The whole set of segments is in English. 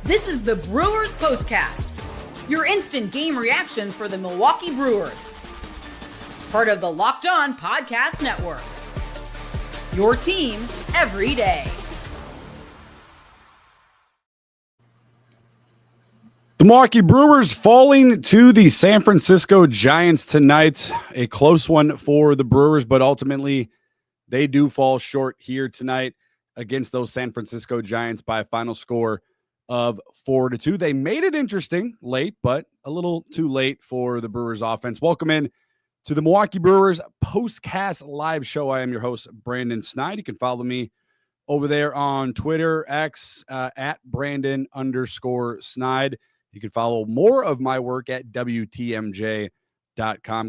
This is the Brewers POSTCAST, your instant game reaction for the Milwaukee Brewers. Part of the Locked On Podcast Network. Your team every day. The Milwaukee Brewers falling to the San Francisco Giants tonight. A close one for the Brewers, but ultimately they do fall short here tonight against those San Francisco Giants by a final score of 4-2. They made it interesting late, but a little too late for the Brewers offense. Welcome in to the Milwaukee Brewers POSTCAST live show. I am your host, Brandon Snide. You can follow me over there on Twitter, X, at Brandon_Snide. You can follow more of my work at WTMJ.com,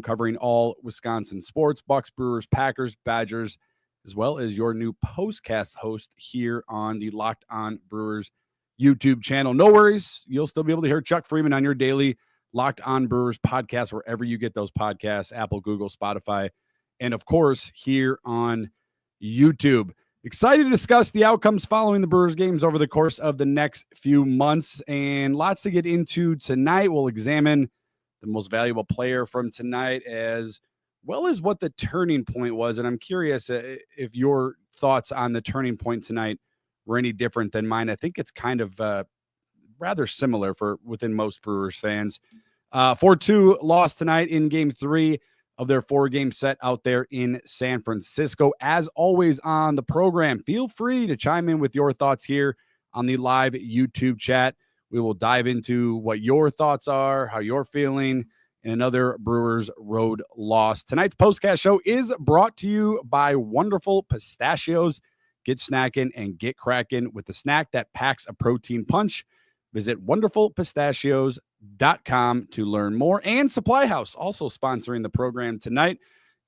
covering all Wisconsin sports, Bucks, Brewers, Packers, Badgers, as well as your new POSTCAST host here on the Locked On Brewers YouTube channel. No worries. You'll still be able to hear Chuck Freeman on your daily Locked On Brewers podcast, wherever you get those podcasts, Apple, Google, Spotify, and of course, here on YouTube. Excited to discuss the outcomes following the Brewers games over the course of the next few months, and lots to get into tonight. We'll examine the most valuable player from tonight as well as what the turning point was. And I'm curious if your thoughts on the turning point tonight were any different than mine. I think it's kind of rather similar for within most Brewers fans. 4-2 loss tonight in Game 3 of their 4-game set out there in San Francisco. As always on the program, feel free to chime in with your thoughts here on the live YouTube chat. We will dive into what your thoughts are, how you're feeling in another Brewers road loss. Tonight's POSTCAST show is brought to you by wonderful Pistachios. Get snackin and get crackin with the snack that packs a protein punch. Visit wonderfulpistachios.com to learn more. And Supply House, also sponsoring the program tonight.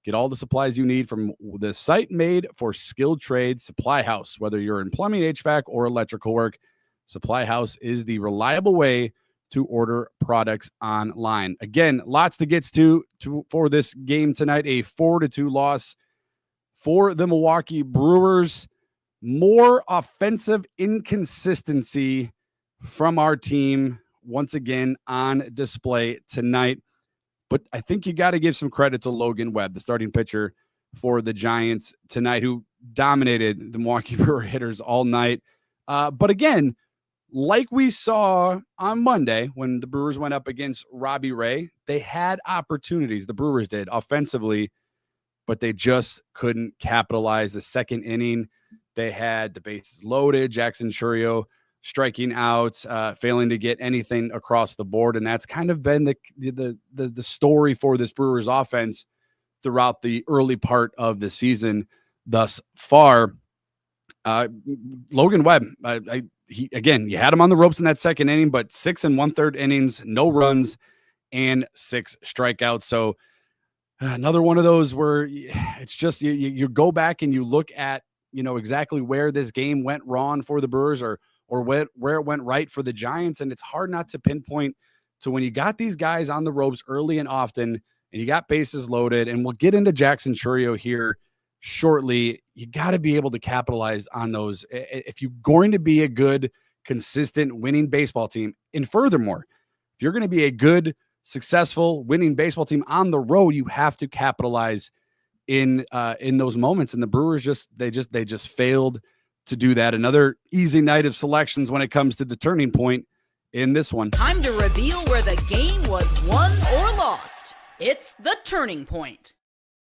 Get all the supplies you need from the site made for skilled trades, Supply House. Whether you're in plumbing, HVAC, or electrical work, Supply House is the reliable way to order products online. Again, lots to get to for this game tonight. A 4-2 loss for the Milwaukee Brewers. More offensive inconsistency from our team once again on display tonight. But I think you got to give some credit to Logan Webb, the starting pitcher for the Giants tonight, who dominated the Milwaukee Brewer hitters all night. But again, like we saw on Monday when the Brewers went up against Robbie Ray, they had opportunities, the Brewers did, offensively, but they just couldn't capitalize. The second inning, they had the bases loaded, Jackson Chourio striking out, failing to get anything across the board. And that's kind of been the story for this Brewers offense throughout the early part of the season thus far. Logan Webb, you had him on the ropes in that second inning, but 6 1/3 innings, no runs, and 6 strikeouts. So another one of those where it's just you go back and you look at exactly where this game went wrong for the Brewers or where it went right for the Giants. And it's hard not to pinpoint to when you got these guys on the ropes early and often, and you got bases loaded, and we'll get into Jackson Chourio here shortly. You got to be able to capitalize on those if you're going to be a good, consistent, winning baseball team. And furthermore, if you're going to be a good, successful, winning baseball team on the road, you have to capitalize in those moments. And the Brewers just failed to do that. Another easy night of selections when it comes to the turning point in this one. Time to reveal where the game was won or lost. It's the turning point.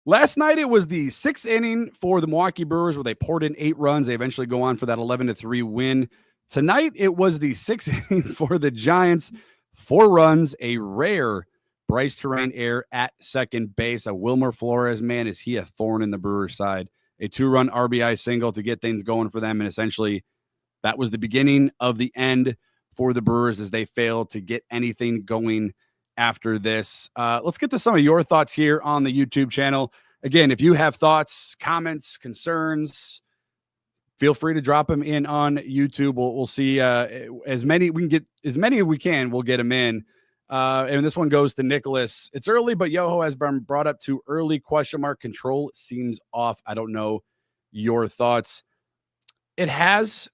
Last night, it was the 6th inning for the Milwaukee Brewers where they poured in 8 runs. They eventually go on for that 11-3 win. Tonight, it was the 6th inning for the Giants. 4 runs, a rare Bryce Terrain error at second base. A Wilmer Flores, man, is he a thorn in the Brewers' side. A 2-run RBI single to get things going for them. And essentially, that was the beginning of the end for the Brewers as they failed to get anything going after this. Let's get to some of your thoughts here on the YouTube channel. Again, if you have thoughts, comments, concerns, feel free to drop them in on YouTube. We'll see as many we can get, as many as we can. We'll get them in. And this one goes to Nicholas. It's early, but Yoho has been brought up too early. ? Control seems off. I don't know your thoughts. It has.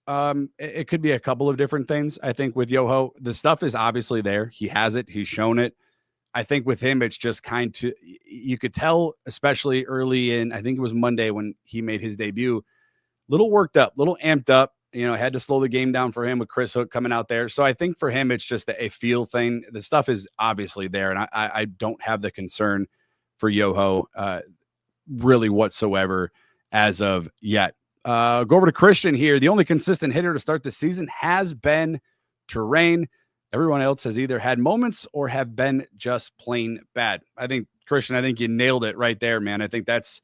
It could be a couple of different things. I think with Yoho, the stuff is obviously there. He has it. He's shown it. I think with him, it's just you could tell, especially early in, I think it was Monday when he made his debut, little worked up, little amped up, had to slow the game down for him with Chris Hook coming out there. So I think for him, it's just a feel thing. The stuff is obviously there. And I don't have the concern for Yoho really whatsoever as of yet. Go over to Christian here. The only consistent hitter to start the season has been Terrain. Everyone else has either had moments or have been just plain bad. I think, Christian, you nailed it right there, man. I think that's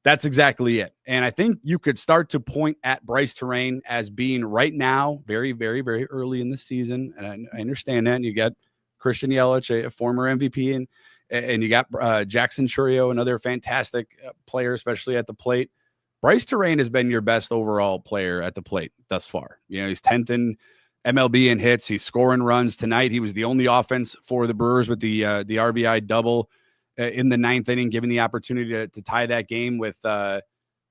exactly it. And I think you could start to point at Bryce Terrain as being right now very, very, very early in the season. And I understand that. And you got Christian Yelich, a former MVP, and you got Jackson Chourio, another fantastic player, especially at the plate. Bryce Terrain has been your best overall player at the plate thus far. He's 10th in MLB in hits. He's scoring runs tonight. He was the only offense for the Brewers with the RBI double in the 9th inning, given the opportunity to tie that game with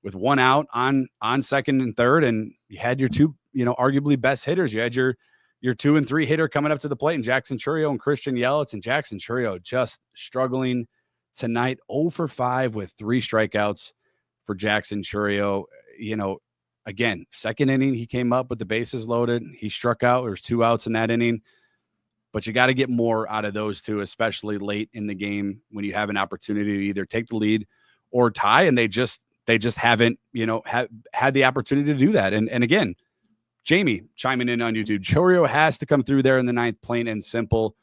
one out on second and third. And you had your two, arguably best hitters. You had your 2 and 3 hitter coming up to the plate, and Jackson Chourio and Christian Yelich. And Jackson Chourio just struggling tonight, 0 for 5 with 3 strikeouts for Jackson Chourio. Again, second inning, he came up with the bases loaded. He struck out. There's 2 outs in that inning. But you got to get more out of those two, especially late in the game when you have an opportunity to either take the lead or tie. And they just haven't, had the opportunity to do that. And again, Jamie chiming in on YouTube, Chourio has to come through there in the 9th, plain and simple.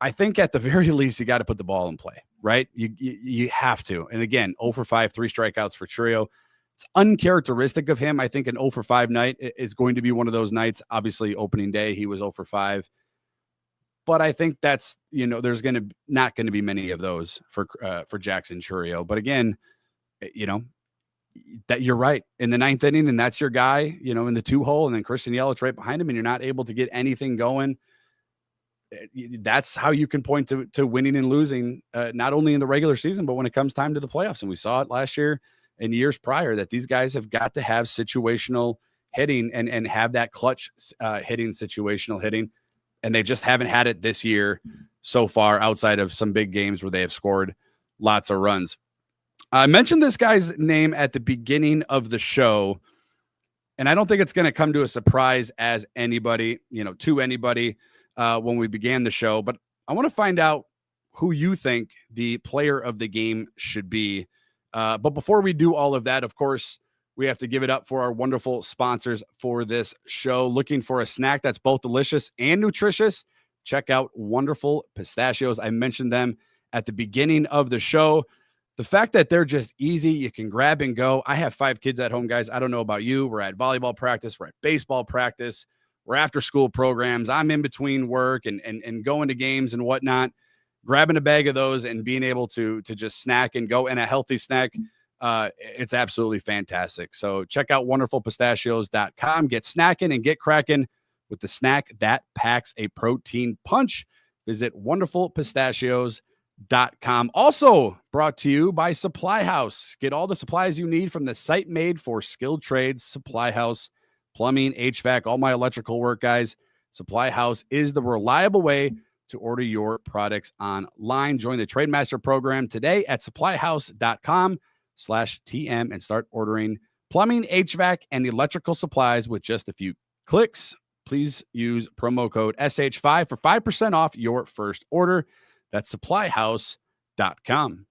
I think at the very least, you got to put the ball in play, right? You have to. And again, 0 for 5, 3 strikeouts for Chourio. It's uncharacteristic of him. I think an 0 for 5 night is going to be one of those nights. Obviously, opening day, he was 0 for 5. But I think that's, there's not going to be many of those for Jackson Chourio. But again, that you're right in the 9th inning, and that's your guy, in the 2 hole, and then Christian Yelich right behind him, and you're not able to get anything going. That's how you can point to winning and losing, not only in the regular season, but when it comes time to the playoffs. And we saw it last year and years prior that these guys have got to have situational hitting and have that clutch hitting, situational hitting. And they just haven't had it this year so far, outside of some big games where they have scored lots of runs. I mentioned this guy's name at the beginning of the show, and I don't think it's going to come to a surprise as anybody, to anybody when we began the show. But I want to find out who you think the player of the game should be. But before we do all of that, of course, we have to give it up for our wonderful sponsors for this show. Looking for a snack that's both delicious and nutritious? Check out Wonderful Pistachios. I mentioned them at the beginning of the show. The fact that they're just easy, you can grab and go. I have 5 kids at home, guys. I don't know about you. We're at volleyball practice. We're at baseball practice. We're after school programs. I'm in between work and going to games and whatnot. Grabbing a bag of those and being able to just snack and go, and a healthy snack, it's absolutely fantastic. So check out wonderfulpistachios.com. Get snacking and get cracking with the snack that packs a protein punch. Visit wonderfulpistachios.com. Also brought to you by Supply House. Get all the supplies you need from the site made for skilled trades. Supply House, plumbing, HVAC, all my electrical work, guys. Supply House is the reliable way to order your products online. Join the Trademaster program today at supplyhouse.com/TM and start ordering plumbing, HVAC, and electrical supplies with just a few clicks. Please use promo code SH5 for 5% off your first order. That's supplyhouse.com.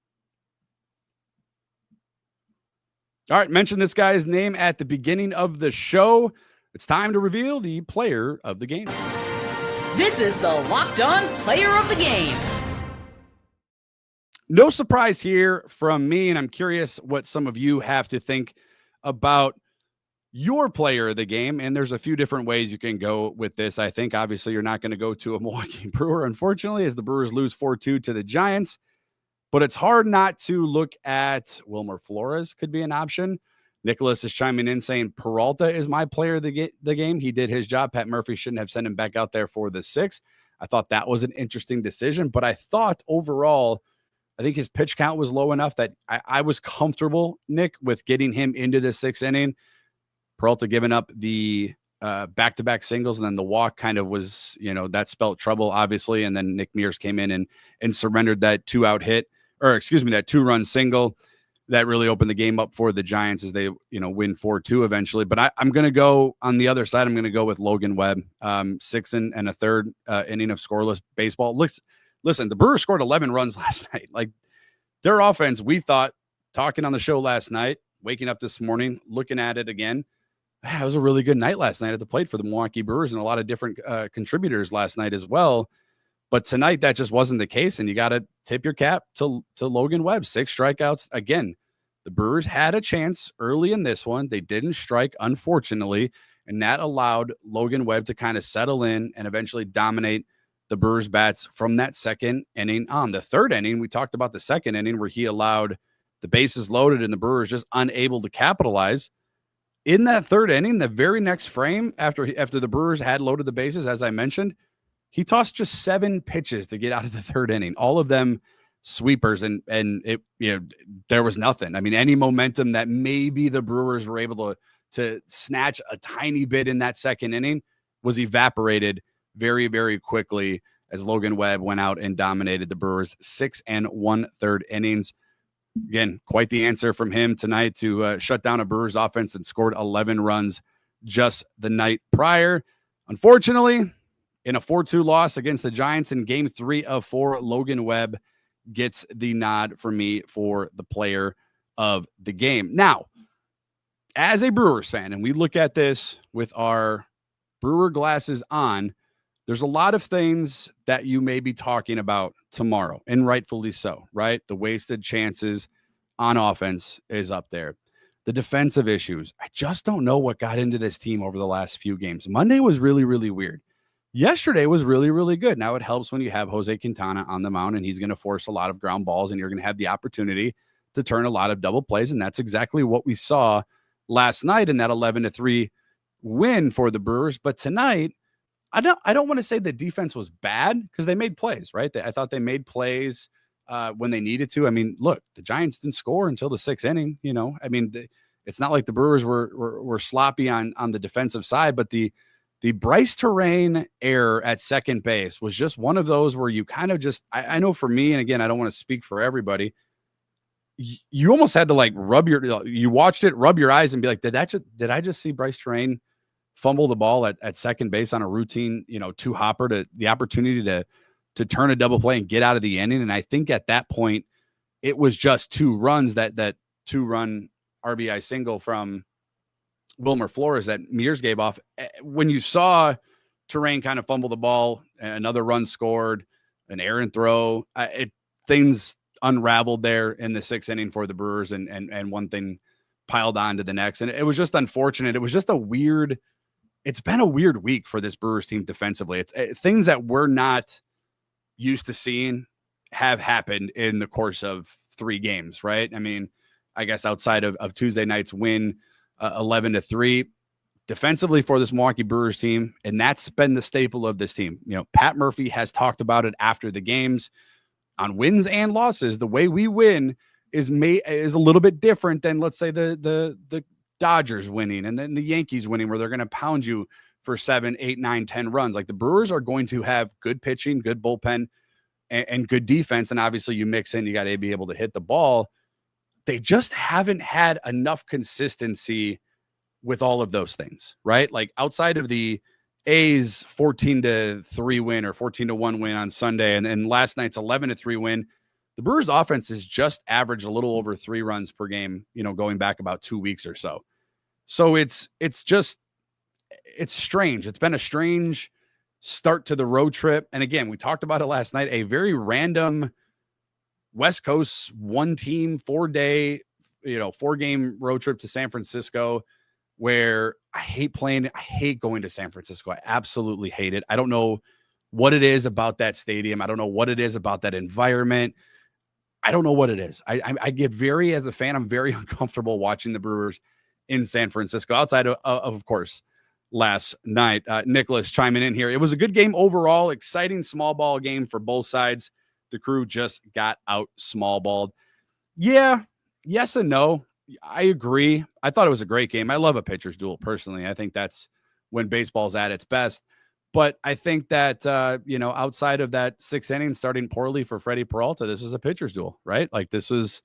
All right, mention this guy's name at the beginning of the show. It's time to reveal the player of the game. This is the Locked On Player of the Game. No surprise here from me, and I'm curious what some of you have to think about your player of the game. And there's a few different ways you can go with this. I think obviously you're not going to go to a Milwaukee Brewer, unfortunately, as the Brewers lose 4-2 to the Giants. But it's hard not to look at Wilmer Flores could be an option. Nicholas is chiming in saying Peralta is my player of the game. He did his job. Pat Murphy shouldn't have sent him back out there for the 6th. I thought that was an interesting decision, but I thought overall, I think his pitch count was low enough that I was comfortable, Nick, with getting him into the 6th inning. Peralta giving up the back-to-back singles, and then the walk kind of was, that spelled trouble, obviously. And then Nick Mears came in and surrendered that that 2-run single that really opened the game up for the Giants as they, win 4-2 eventually. But I'm going to go on the other side. I'm going to go with Logan Webb, 6 and a third inning of scoreless baseball. Listen, the Brewers scored 11 runs last night. Like, their offense, we thought, talking on the show last night, waking up this morning, looking at it again, it was a really good night last night at the plate for the Milwaukee Brewers, and a lot of different contributors last night as well. But tonight, that just wasn't the case, and you got to tip your cap to Logan Webb. 6 strikeouts. Again, the Brewers had a chance early in this one. They didn't strike, unfortunately, and that allowed Logan Webb to kind of settle in and eventually dominate the Brewers' bats from that second inning on. The third inning, we talked about the second inning where he allowed the bases loaded and the Brewers just unable to capitalize. In that third inning, the very next frame after the Brewers had loaded the bases, as I mentioned, he tossed just 7 pitches to get out of the third inning, all of them sweepers, and it, there was nothing. I mean, any momentum that maybe the Brewers were able to snatch a tiny bit in that second inning was evaporated very, very quickly as Logan Webb went out and dominated the Brewers 6 1/3 innings. Again, quite the answer from him tonight to shut down a Brewers offense and scored 11 runs just the night prior. Unfortunately, in a 4-2 loss against the Giants in Game 3 of 4, Logan Webb gets the nod for me for the player of the game. Now, as a Brewers fan, and we look at this with our Brewer glasses on, there's a lot of things that you may be talking about tomorrow, and rightfully so, right? The wasted chances on offense is up there. The defensive issues. I just don't know what got into this team over the last few games. Monday was really, really weird. Yesterday was really, really good. Now, it helps when you have Jose Quintana on the mound, and he's going to force a lot of ground balls, and you're going to have the opportunity to turn a lot of double plays, and that's exactly what we saw last night in that 11-3 win for the Brewers. But tonight, I don't want to say the defense was bad because they made plays, right? I thought they made plays when they needed to. I mean, look, the Giants didn't score until the 6th inning. I mean, it's not like the Brewers were sloppy on the defensive side, but the Bryce Terrain error at second base was just one of those where you kind of just, I know for me, and again, I don't want to speak for everybody, you almost had to like you watched it, rub your eyes and be like, did I just see Bryce Terrain fumble the ball at second base on a routine, 2-hopper to the opportunity to turn a double play and get out of the inning? And I think at that point, it was just 2 runs, that 2-run RBI single from Wilmer Flores that Mears gave off. When you saw Terrain kind of fumble the ball, another run scored, an errant throw, things unraveled there in the 6th inning for the Brewers, and one thing piled on to the next. And it was just unfortunate. It was just it's been a weird week for this Brewers team defensively. It's things that we're not used to seeing have happened in the course of 3 games, right? I mean, I guess outside of Tuesday night's win, 11-3 defensively for this Milwaukee Brewers team. And that's been the staple of this team. Pat Murphy has talked about it after the games on wins and losses. The way we win is a little bit different than, let's say, the Dodgers winning and then the Yankees winning, where they're going to pound you for 7, 8, 9, 10 runs. Like, the Brewers are going to have good pitching, good bullpen, and good defense. And obviously you mix in, you got to be able to hit the ball. They just haven't had enough consistency with all of those things, right? Like, outside of the A's 14-3 win or 14-1 win on Sunday, and then last night's 11-3 win, the Brewers offense is just averaged a little over 3 runs per game, going back about 2 weeks or so. So it's strange. It's been a strange start to the road trip. And again, we talked about it last night, a very random West Coast 1-team 4-day, 4-game road trip to San Francisco, where I hate going to San Francisco. I absolutely hate it. I don't know what it is about that stadium. I don't know what it is about that environment. I don't know what it is. I get as a fan, I'm very uncomfortable watching the Brewers in San Francisco, outside of course, last night. Nicholas chiming in here. It was a good game overall, exciting small ball game for both sides. The Crew just got out small balled. Yeah, yes and no. I agree. I thought it was a great game. I love a pitcher's duel personally. I think that's when baseball's at its best. But I think that, outside of that 6th inning starting poorly for Freddie Peralta, this is a pitcher's duel, right? Like this was,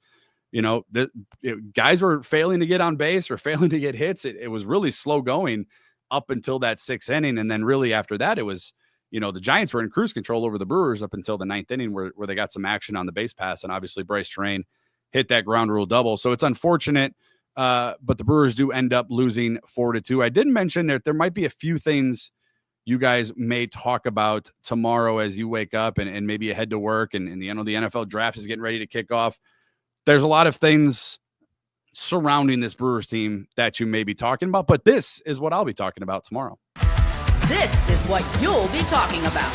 guys were failing to get on base or failing to get hits. It was really slow going up until that 6th inning. And then really after that, it was, the Giants were in cruise control over the Brewers up until the 9th inning where they got some action on the base pass. And obviously Bryce Terrain hit that ground rule double. So it's unfortunate, but the Brewers do end up losing 4-2. I did mention that there might be a few things you guys may talk about tomorrow as you wake up and maybe you head to work and the NFL draft is getting ready to kick off. There's a lot of things surrounding this Brewers team that you may be talking about, but this is what I'll be talking about tomorrow. This is what you'll be talking about.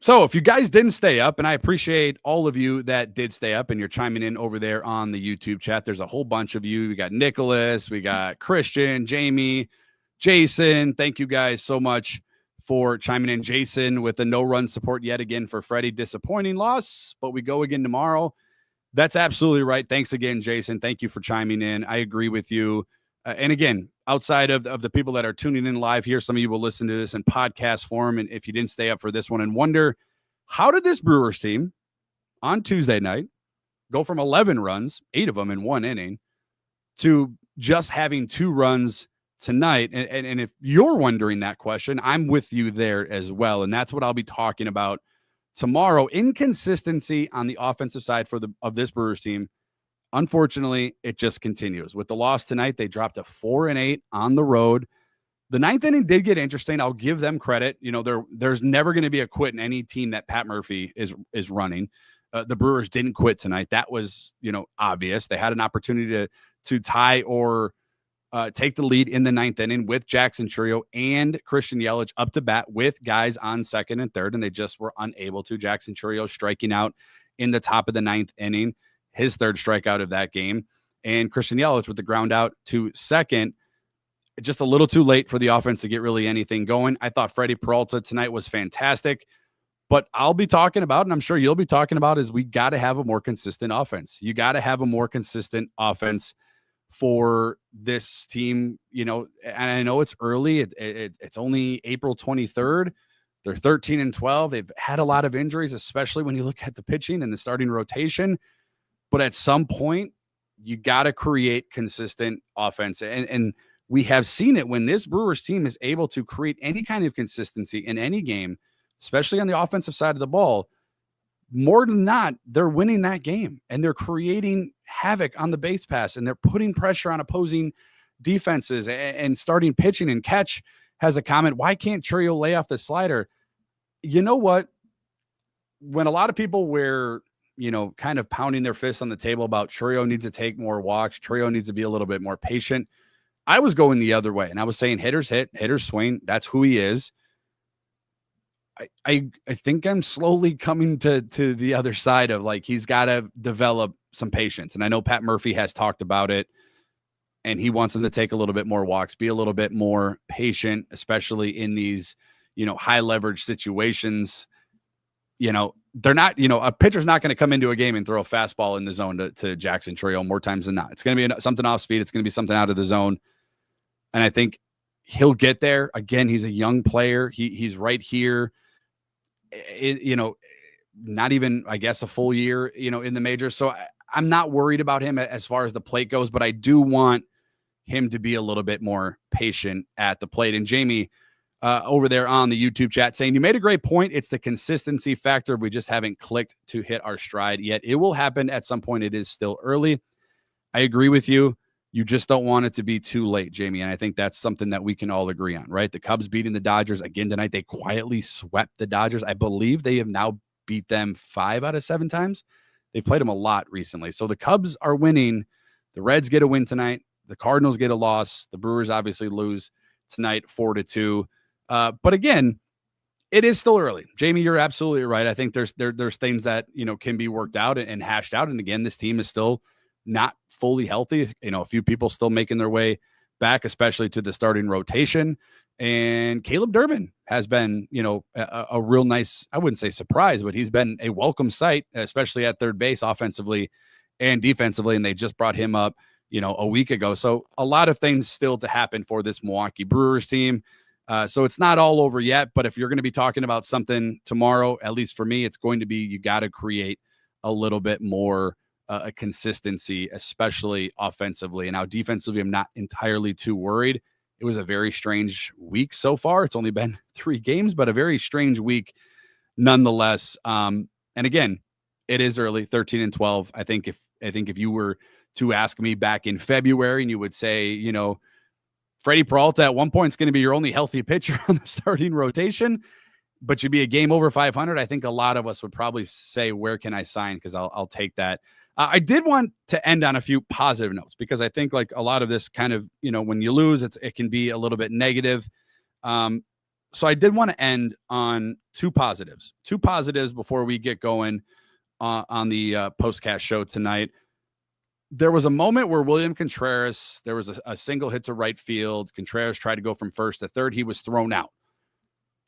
So if you guys didn't stay up, and I appreciate all of you that did stay up and you're chiming in over there on the YouTube chat, there's a whole bunch of you. We got Nicholas, we got Christian, Jamie, Jason. Thank you guys so much for chiming in. Jason with the no-run support yet again for Freddie. Disappointing loss, but we go again tomorrow. That's absolutely right. Thanks again, Jason. Thank you for chiming in. I agree with you. And again, outside of the people that are tuning in live here, some of you will listen to this in podcast form. And if you didn't stay up for this one and wonder, how did this Brewers team on Tuesday night go from 11 runs, 8 of them in 1 inning, to just having 2 runs tonight? And if you're wondering that question, I'm with you there as well. And that's what I'll be talking about tomorrow. Inconsistency on the offensive side of this Brewers team. Unfortunately, it just continues. With the loss tonight, they dropped a 4-8 on the road. The 9th inning did get interesting. I'll give them credit. There's never going to be a quit in any team that Pat Murphy is running. The Brewers didn't quit tonight. That was, obvious. They had an opportunity to tie or take the lead in the 9th inning with Jackson Chourio and Christian Yelich up to bat with guys on 2nd and 3rd, and they just were unable to. Jackson Chourio striking out in the top of the 9th inning, his 3rd strikeout of that game, and Christian Yelich with the ground out to 2nd. Just a little too late for the offense to get really anything going. I thought Freddie Peralta tonight was fantastic, but I'll be talking about, and I'm sure you'll be talking about, is we got to have a more consistent offense. You got to have a more consistent offense for this team, and I know it's early. It's only April 23rd. They're 13-12. They've had a lot of injuries, especially when you look at the pitching and the starting rotation. But at some point, you got to create consistent offense. And we have seen it when this Brewers team is able to create any kind of consistency in any game, especially on the offensive side of the ball. More than not, they're winning that game and they're creating havoc on the base pass and they're putting pressure on opposing defenses and starting pitching. And Catch has a comment, why can't Chourio lay off the slider? You know what? When a lot of people were, kind of pounding their fists on the table about Chourio needs to take more walks, Chourio needs to be a little bit more patient, I was going the other way. And I was saying hitters hit, hitters swing. That's who he is. I think I'm slowly coming to the other side of, like, he's got to develop some patience. And I know Pat Murphy has talked about it, and he wants him to take a little bit more walks, be a little bit more patient, especially in these, high leverage situations. They're not, a pitcher's not going to come into a game and throw a fastball in the zone to Jackson Chourio more times than not. It's going to be something off speed. It's going to be something out of the zone. And I think he'll get there. Again, he's a young player. He's right here, not even, I guess, a full year, in the majors. So I'm not worried about him as far as the plate goes, but I do want him to be a little bit more patient at the plate. And Jamie, over there on the YouTube chat saying, you made a great point. It's the consistency factor. We just haven't clicked to hit our stride yet. It will happen at some point. It is still early. I agree with you. You just don't want it to be too late, Jamie. And I think that's something that we can all agree on, right? The Cubs beating the Dodgers again tonight. They quietly swept the Dodgers. I believe they have now beat them 5 out of 7 times. They've played them a lot recently. So the Cubs are winning. The Reds get a win tonight. The Cardinals get a loss. The Brewers obviously lose tonight 4-2. But again, it is still early. Jamie, you're absolutely right. I think there's things that, can be worked out and hashed out. And again, this team is still not fully healthy. A few people still making their way back, especially to the starting rotation. And Caleb Durbin has been, a real nice, I wouldn't say surprise, but he's been a welcome sight, especially at third base offensively and defensively, and they just brought him up, a week ago. So a lot of things still to happen for this Milwaukee Brewers team. So it's not all over yet, but if you're going to be talking about something tomorrow, at least for me, it's going to be, you got to create a little bit more a consistency, especially offensively. And now defensively, I'm not entirely too worried. It was a very strange week so far. It's only been 3 games, but a very strange week nonetheless. And again, it is early, 13-12. I think if you were to ask me back in February and you would say, Freddie Peralta at one point is going to be your only healthy pitcher on the starting rotation, but you'd be a game over 500. I think a lot of us would probably say, where can I sign? Because I'll take that. I did want to end on a few positive notes, because I think like a lot of this kind of, when you lose, it can be a little bit negative. So I did want to end on two positives before we get going on the postcast show tonight. There was a moment where William Contreras, there was a single hit to right field. Contreras tried to go from first to third. He was thrown out.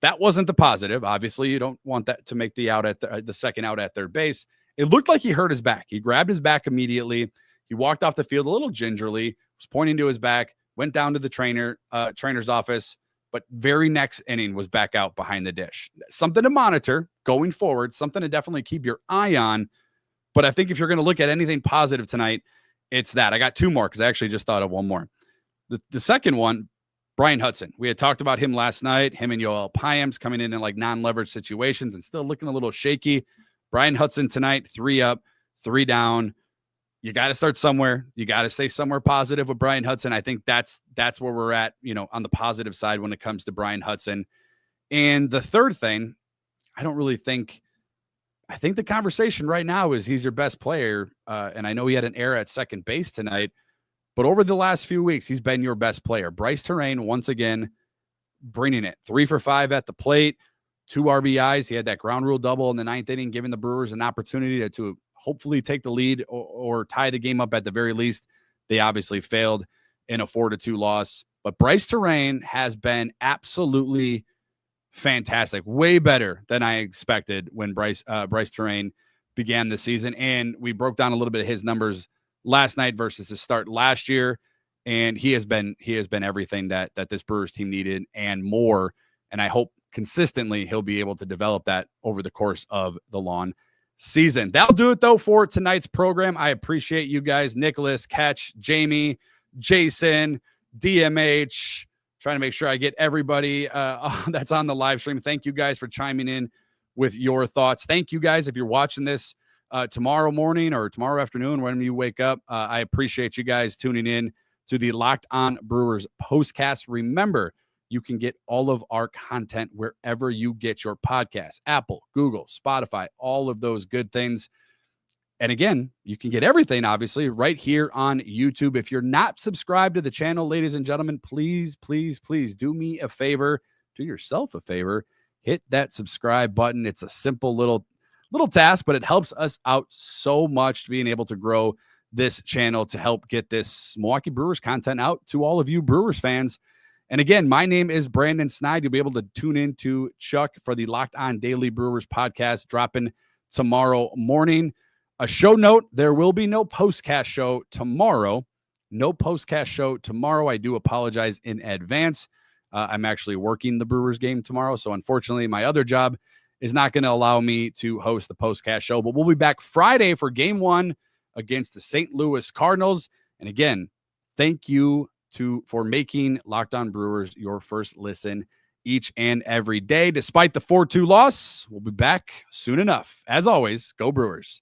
That wasn't the positive. Obviously, you don't want that to make the out at the second out at third base. It looked like he hurt his back. He grabbed his back immediately. He walked off the field a little gingerly, was pointing to his back, went down to the trainer's office, but very next inning was back out behind the dish. Something to monitor going forward, something to definitely keep your eye on. But I think if you're going to look at anything positive tonight, it's that. I got 2 more because I actually just thought of one more. The second one, Brian Hudson. We had talked about him last night, him and Yoel Payams coming in like non-leverage situations and still looking a little shaky. Brian Hudson tonight, 3 up, 3 down. You got to start somewhere. You got to stay somewhere positive with Brian Hudson. I think that's where we're at, on the positive side when it comes to Brian Hudson. And the third thing, I think the conversation right now is he's your best player. And I know he had an error at second base tonight, but over the last few weeks, he's been your best player. Bryce Terrain, once again, bringing it. 3 for 5 at the plate, 2 RBIs. He had that ground rule double in the 9th inning, giving the Brewers an opportunity to hopefully take the lead or tie the game up at the very least. They obviously failed in a 4-2 loss. But Bryce Terrain has been absolutely fantastic, way better than I expected when Bryce Terrain began the season. And we broke down a little bit of his numbers last night versus his start last year. And he has been everything that this Brewers team needed and more. And I hope consistently he'll be able to develop that over the course of the long season. That'll do it though for tonight's program. I appreciate you guys, Nicholas, Catch, Jamie, Jason, DMH, trying to make sure I get everybody that's on the live stream. Thank you guys for chiming in with your thoughts. Thank you guys. If you're watching this tomorrow morning or tomorrow afternoon, when you wake up, I appreciate you guys tuning in to the Locked On Brewers postcast. Remember, you can get all of our content wherever you get your podcasts, Apple, Google, Spotify, all of those good things. And again, you can get everything, obviously, right here on YouTube. If you're not subscribed to the channel, ladies and gentlemen, please, please, please do me a favor, do yourself a favor, hit that subscribe button. It's a simple little task, but it helps us out so much being able to grow this channel to help get this Milwaukee Brewers content out to all of you Brewers fans. And again, my name is Brandon Snide. You'll be able to tune in to Chuck for the Locked On Daily Brewers podcast dropping tomorrow morning. A show note, there will be no postcast show tomorrow. No postcast show tomorrow. I do apologize in advance. I'm actually working the Brewers game tomorrow, so unfortunately, my other job is not going to allow me to host the postcast show, but we'll be back Friday for Game 1 against the St. Louis Cardinals. And again, thank you for making Locked On Brewers your first listen each and every day. Despite the 4-2 loss, we'll be back soon enough. As always, go Brewers.